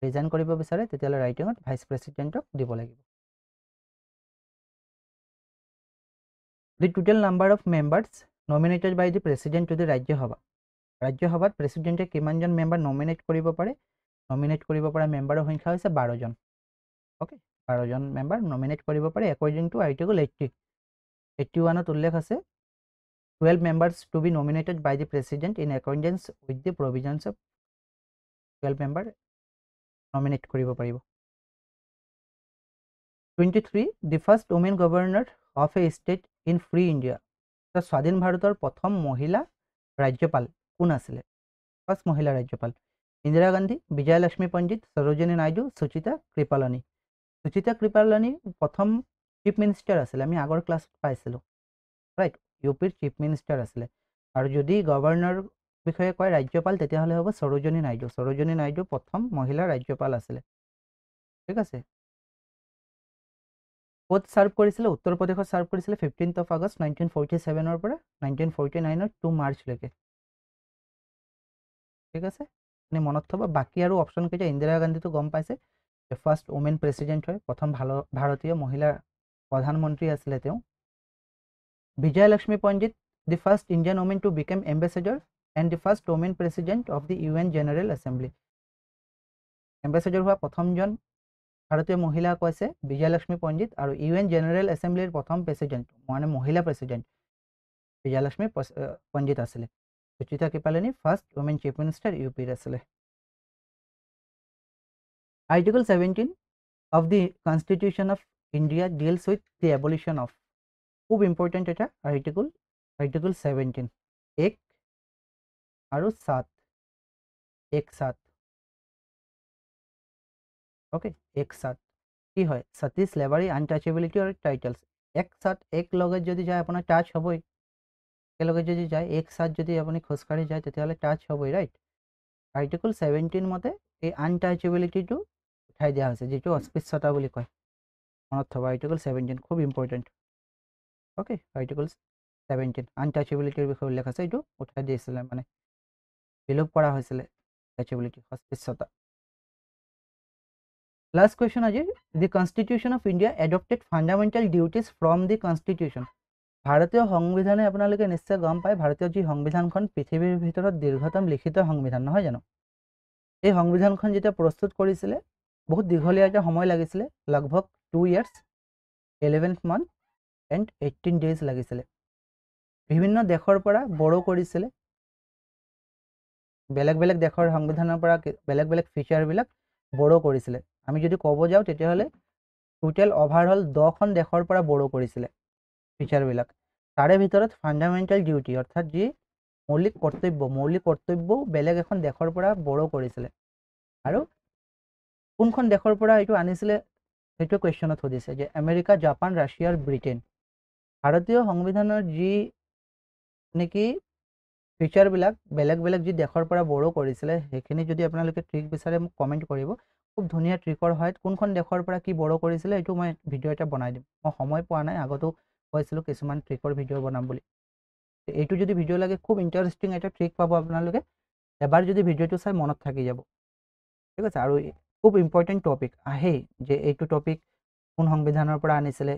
ৰিজাইন কৰিব বিচাৰে তেতিয়ালে ৰাইটিংত ভাইস প্ৰেসিডেন্টক দিব লাগিব the total number of members nominated by the president to the Rajya Sabha প্ৰেসিডেন্টে কিমানজন member nominate কৰিব পাৰে nominate কৰিব পৰা মেম্বাৰৰ সংখ্যা হৈছে 12 জন ওকে 12 জন মেম্বাৰ নমিনেট কৰিব পাৰে according to article 81 ত উল্লেখ আছে 12 members to be nominated by the president in accordance with the provisions of 12 member nominate কৰিব পাৰিব 23 the first women governor of a state in free India স্বাধীন ভাৰতৰ প্ৰথম মহিলা ৰাজ্যপাল কোন আছিল ফাৰ্স্ট মহিলা ৰাজ্যপাল ইন্দিৰা গান্ধী বিজয়লক্ষ্মী পণ্ডিত সৰোজিনী নাইডু সুচিতা কৃপালানী প্ৰথম চিফ মিনিষ্টাৰ আছিল আমি আগৰ ক্লাছত পাইছিলো ৰাইট ইউপিৰ চিফ মিনিষ্টাৰ আছিল আৰু যদি গভৰ্ণৰ বিষয়ে কয় ৰাজ্যপাল তেতিয়াহলে হ'ব সৰোজিনী নাইডু প্ৰথম মহিলা ৰাজ্যপাল আছিল ঠিক আছে ক'ত সাৰ্ভ কৰিছিল উত্তৰ প্ৰদেশত সাৰ্ভ কৰিছিল 15th of August 1947 ৰ পৰা 1949 ৰ 2 মাৰ্চ লৈকে ঠিক আছে আপুনি মনত থবা বাকি আৰু অপচন কেইটা ইন্দিৰা গান্ধী তো গম পাইছে ফাৰ্স্ট ওমেন প্ৰেসিডেন্ট হয় প্ৰথম ভাৰতীয় মহিলা প্ৰধানমন্ত্ৰী আছিল তেওঁ বিজয়লক্ষ্মী পণ্ডিত the first Indian woman to become ambassador and the first woman president of the UN General Assembly ambassador হোৱা প্ৰথমজন ভাৰতীয় মহিলা কৈছে বিজয়লক্ষ্মী পণ্ডিত আৰু UN General Assemblyৰ প্ৰথম প্ৰেসিডেন্ট মানে মহিলা প্ৰেসিডেন্ট বিজয়লক্ষ্মী পণ্ডিত আছিল Sucheta Kripalani first women chief minister ইউপিৰ আছিল Article 17 of the Constitution of India deals with the abolition of খুব ইম্পৰ্টেন্ট এটা আৰ্টিকল 17 এক আৰু 7 ওকে 1-7 কি হয় সতী স্লেভাৰী আনটাচেবিলিটি আৰু টাইটেলস 1-7 এক লগে যদি যায় আপোনাৰ টাচ হ'বই একেলগে যদি যায় 1-7 যদি আপুনি খোজকাঢ়ি যায় তেতিয়াহলে টাচ হ'বই ৰাইট আৰ্টিকল 17 মতে এই আনটাচেবিলিটিটো উঠাই দিয়া হৈছে যেটো অস্পৃশ্যতা বুলি কয় মনত থবা আৰ্টিকল 17 খুব ইম্পৰ্টেন্ট ওকে আৰ্টিকল 17 আনটাচেবিলিটিৰ বিষয়ে উল্লেখ আছে এটো উঠাই দিছিল মানে বিলোপ কৰা হৈছিল টাচেবিলিটি অস্পৃশ্যতা Last question Ajay, the Constitution of India adopted fundamental duties from the Constitution. ভাৰতীয় সংবিধানে আপোনালোকে নিশ্চয় গম পায় ভাৰতীয় যি সংবিধানখন পৃথিৱীৰ ভিতৰত দীৰ্ঘতম লিখিত সংবিধান নহয় জানো এই সংবিধানখন যেতিয়া প্ৰস্তুত কৰিছিল বহুত দীঘলীয়া এটা সময় লাগিছিল লগভগ 2 years 11 months and 18 days লাগিছিলে বিভিন্ন দেশৰ পৰা বড়ো কৰিছিলে বেলেগ বেলেগ দেশৰ সংবিধানৰ পৰা বেলেগ বেলেগ ফিচাৰবিলাক বড়ো কৰিছিলে আমি যদি ক'ব যাওঁ তেতিয়াহ'লে টোটেল ওভাৰঅল 10খন দেশৰ পৰা বড়ো কৰিছিলে ফিচাৰবিলাক তাৰে ভিতৰত ফাণ্ডামেণ্টেল ডিউটি অৰ্থাৎ যি মৌলিক কৰ্তব্যও বেলেগ এখন দেশৰ পৰা বড়ো কৰিছিলে আৰু কোনখন দেশৰ পৰা এইটো আনিছিলে সেইটো কুৱেশ্যনত সুধিছে যে আমেৰিকা জাপান ৰাছিয়া আৰু ব্ৰিটেইন ভাৰতীয় সংবিধানৰ যি নেকি ফিচাৰবিলাক বেলেগ বেলেগ যি দেশৰ পৰা বড়ো কৰিছিলে সেইখিনি যদি আপোনালোকে ট্ৰিক বিচাৰে মোক কমেণ্ট কৰিব খুব ধুনীয়া ট্ৰিকৰ হয় কোনখন দেশৰ পৰা কি বড়ো কৰিছিলে এইটো মই ভিডিঅ' এটা বনাই দিম মই সময় পোৱা নাই আগতো কৈছিলোঁ কিছুমান ট্ৰিকৰ ভিডিঅ' বনাম বুলি এইটো যদি ভিডিঅ' লাগে খুব ইণ্টাৰেষ্টিং এটা ট্ৰিক পাব আপোনালোকে এবাৰ যদি ভিডিঅ'টো চাই মনত থাকি যাব ঠিক আছে আৰু খুব ইম্পৰ্টেণ্ট টপিক আহেই যে এইটো টপিক কোন সংবিধানৰ পৰা আনিছিলে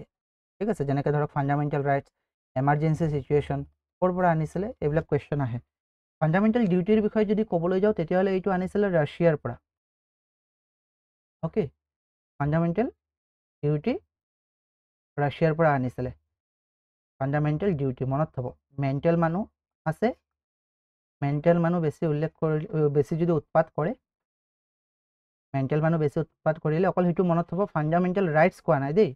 ঠিক আছে যেনেকৈ ধৰক ফাণ্ডামেণ্টেল ৰাইটছ এমাৰ্জেঞ্চি চিটুৱেশ্যন ক'ৰ পৰা আনিছিলে এইবিলাক কুৱেশ্যন আহে ফাণ্ডামেণ্টেল ডিউটিৰ বিষয়ে যদি ক'বলৈ যাওঁ তেতিয়াহ'লে এইটো আনিছিলে ৰাছিয়াৰ পৰা অ'কে ফাণ্ডামেণ্টেল ডিউটি ৰাছিয়াৰ পৰা আনিছিলে ফাণ্ডামেণ্টেল ডিউটি মনত থ'ব মেণ্টেল মানুহ আছে মেণ্টেল মানুহ বেছি উল্লেখ কৰি বেছি যদি উৎপাত কৰে মেণ্টেল মানুহ বেছি উৎপাত কৰিলে অকল সেইটো মনত থ'ব ফাণ্ডামেণ্টেল ৰাইটছ কোৱা নাই দেই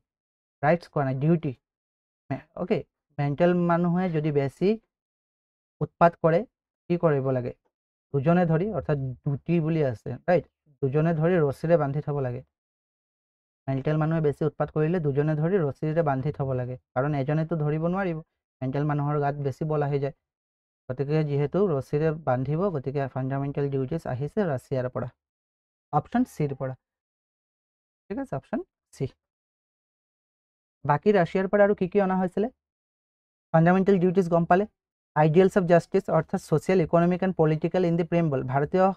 ৰাইটছ কোৱা নাই ডিউটি অ'কে মেণ্টেল মানুহে যদি বেছি উৎপাত কৰে কি কৰিব লাগে দুজনে ধৰি অৰ্থাৎ দুটি বুলি আছে ৰাইট দুজনে ধৰি ৰছীৰে বান্ধি থ'ব লাগে মেণ্টেল মানুহে বেছি উৎপাত কৰিলে দুজনে ধৰি ৰছীৰে বান্ধি থ'ব লাগে কাৰণ এজনেতো ধৰিব নোৱাৰিব মেণ্টেল মানুহৰ গাত বেছি বল আহি যায় গতিকে যিহেতু ৰছীৰে বান্ধিব গতিকে ফাণ্ডামেণ্টেল ডিউটিছ আহিছে ৰাছিয়াৰ পৰা অপশ্যন চিৰ পৰা ঠিক আছে অপশ্যন চি বাকী ৰাছিয়াৰ পৰা আৰু কি অনা হৈছিলে ফাণ্ডামেণ্টেল ডিউটিছ গম পালে আইডিয়েলছ অফ জাষ্টিছ অৰ্থাৎ social economic and political in the preamble ভাৰতীয়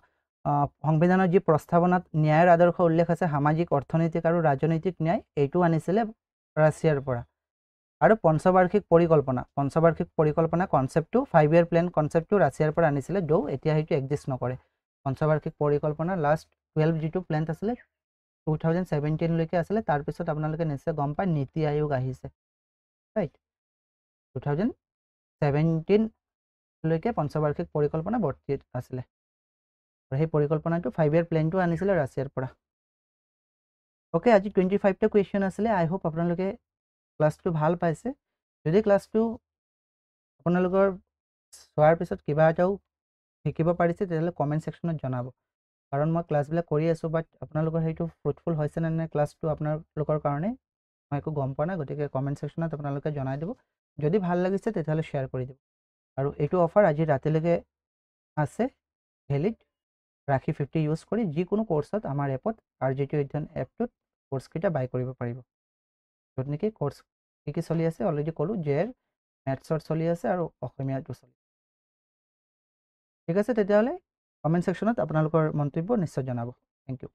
সংবিধানৰ যি প্ৰস্তাৱনাত ন্যায়ৰ আদৰ্শ উল্লেখ আছে সামাজিক অৰ্থনৈতিক আৰু ৰাজনৈতিক ন্যায় এইটো আনিছিলে ৰাছিয়াৰ পৰা আৰু পঞ্চবাৰ্ষিক পৰিকল্পনা কনচেপ্টটো 5 year প্লেন কনচেপ্টটো ৰাছিয়াৰ পৰা আনিছিলে য'ত এতিয়া সেইটো এক্সিষ্ট নকৰে পঞ্চবাৰ্ষিক পৰিকল্পনা লাষ্ট 12 যিটো প্লেন আছিলে 2017 লৈকে আছিলে তাৰপিছত আপোনালোকে নিশ্চয় গম পায় নীতি আয়োগ আহিছে ৰাইট 2017 লৈকে পঞ্চবাৰ্ষিক পৰিকল্পনা বৰ্তি আছিলে আৰু সেই পৰিকল্পনাটো 5 year প্লেনটো আনিছিলে ৰাছিয়াৰ পৰা অ'কে আজি 25টা কুৱেশ্যন আছিলে আই হোপ আপোনালোকে ক্লাছটো ভাল পাইছে যদি ক্লাছটো আপোনালোকৰ চোৱাৰ পিছত কিবা এটাও শিকিব পাৰিছে তেতিয়াহ'লে কমেণ্ট ছেকশ্যনত জনাব কাৰণ মই ক্লাছবিলাক কৰি আছোঁ বাট আপোনালোকৰ সেইটো ফ্ৰুটফুল হৈছে নে নাই ক্লাছটো আপোনালোকৰ কাৰণে মই একো গম পোৱা নাই গতিকে কমেণ্ট ছেকশ্যনত আপোনালোকে জনাই দিব যদি ভাল লাগিছে তেতিয়াহ'লে শ্বেয়াৰ কৰি দিব আৰু এইটো অফাৰ আজি ৰাতিলৈকে আছে ভেলিড ৰাখি 50 ইউজ কৰি যিকোনো কোৰ্চত আমাৰ এপত RGT অধ্যয়ন এপটোত কোৰ্চকেইটা বাই কৰিব পাৰিব য'ত নেকি কোৰ্চ কি চলি আছে অলৰেডি ক'লোঁ জেৰ মেথছৰ চলি আছে আৰু অসমীয়াটো চলি ঠিক আছে তেতিয়াহ'লে কমেণ্ট ছেকশ্যনত আপোনালোকৰ মন্তব্য নিশ্চয় জনাব থেংক ইউ